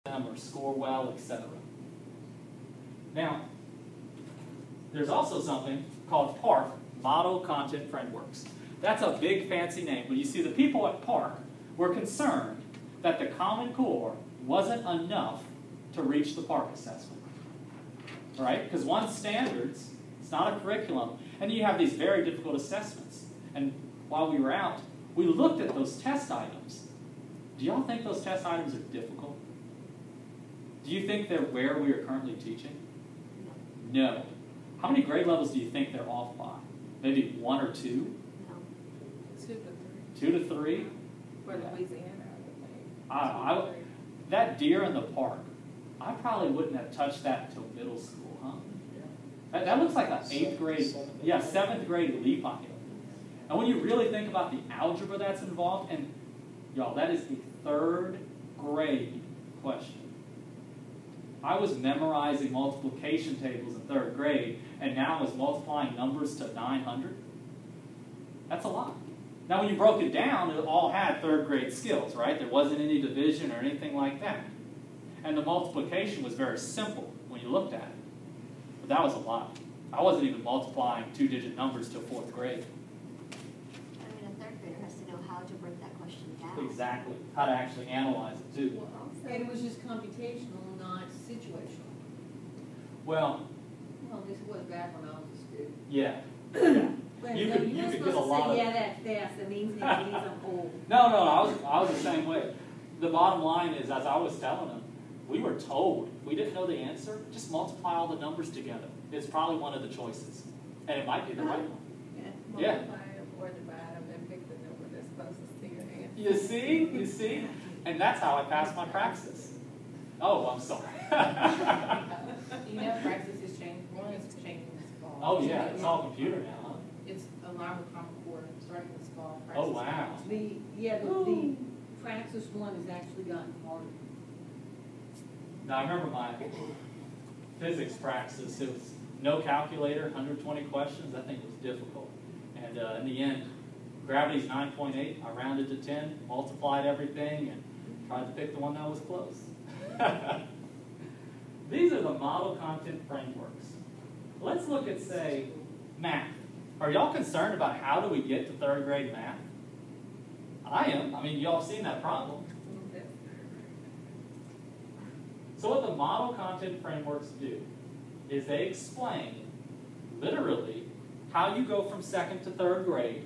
them or score well, etc. Now, there's also something called PARCC, Model Content Frameworks. That's a big fancy name, but you see the people at PARCC were concerned that the Common Core wasn't enough to reach the PARCC assessment. Right? Because one's standards, it's not a curriculum, and you have these very difficult assessments. And while we were out, we looked at those test items. Do y'all think those test items are difficult? Do you think they're where we are currently teaching? No. How many grade levels do you think they're off by? Maybe 1 or 2? No. 2 to 3. 2 to 3? For Louisiana, I would think. That deer in the park, I probably wouldn't have touched that until middle school, huh? That looks like an 8th grade, 7th grade leap item. And when you really think about the algebra that's involved, and y'all, that is a 3rd grade question. I was memorizing multiplication tables in 3rd grade, and now I was multiplying numbers to 900. That's a lot. Now, when you broke it down, it all had 3rd grade skills, right? There wasn't any division or anything like that. And the multiplication was very simple when you looked at it. But that was a lot. I wasn't even multiplying 2-digit numbers till 4th grade. I mean, a 3rd grader has to know how to break that question down. Exactly. How to actually analyze it, too. And it was just computational, not situational. Well, this was back when I was a student. yeah. Well, You no, could you're get supposed a to lot say, of... yeah, that fast. That means I'm old. No, I was the same way. The bottom line is, as I was telling them, we were told, if we didn't know the answer, just multiply all the numbers together. It's probably one of the choices. And it might be the right one. Yeah. Multiply them or divide them and pick the number that's closest to your answer. You see? And that's how I passed my praxis. Oh, I'm sorry. You know, praxis is changing. One is changing this fall. Oh, yeah, it's all computer now, huh? It's aligned with Common Core, starting this fall. Oh, wow. The praxis one has actually gotten harder. Now, I remember my physics praxis. It was no calculator, 120 questions. I think it was difficult. And in the end, gravity's 9.8. I rounded to 10, multiplied everything, and tried to pick the one that was close. These are the model content frameworks. Let's look at, say, math. Are y'all concerned about how do we get to 3rd grade math? I am. I mean, y'all have seen that problem. So what the model content frameworks do is they explain, literally, how you go from 2nd to 3rd grade,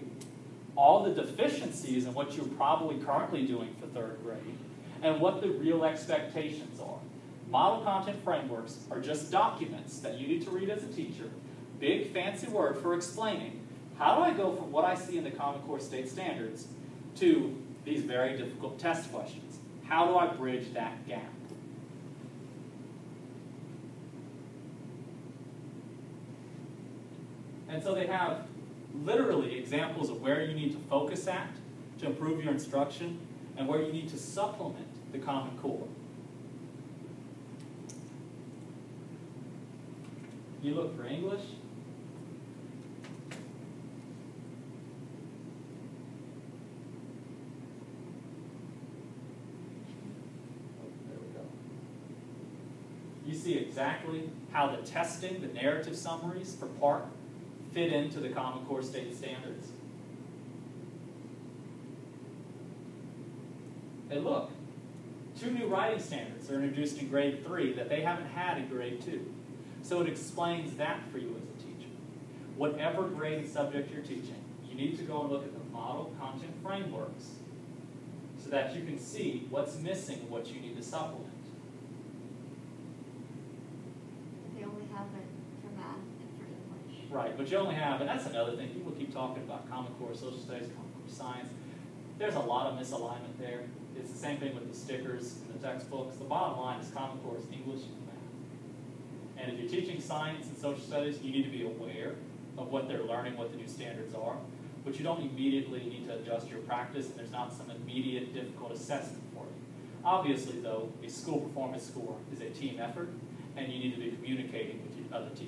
all the deficiencies in what you're probably currently doing for 3rd grade, and what the real expectations are. Model content frameworks are just documents that you need to read as a teacher, big fancy word for explaining how do I go from what I see in the Common Core state standards to these very difficult test questions. How do I bridge that gap? And so they have literally examples of where you need to focus at to improve your instruction and where you need to supplement the Common Core. You look for English. There we go. You see exactly how the testing, the narrative summaries for PARCC fit into the Common Core state standards. And look, 2 new writing standards are introduced in grade 3 that they haven't had in grade 2. So it explains that for you as a teacher. Whatever grade and subject you're teaching, you need to go and look at the model content frameworks so that you can see what's missing and what you need to supplement. They only have it for math and for English. Right, but you only have, and that's another thing, people keep talking about Common Core Social Studies, Common Core Science. There's a lot of misalignment there. It's the same thing with the stickers and the textbooks. The bottom line is Common Core is English and math. And if you're teaching science and social studies, you need to be aware of what they're learning, what the new standards are. But you don't immediately need to adjust your practice, and there's not some immediate difficult assessment for you. Obviously, though, a school performance score is a team effort, and you need to be communicating with your other teachers.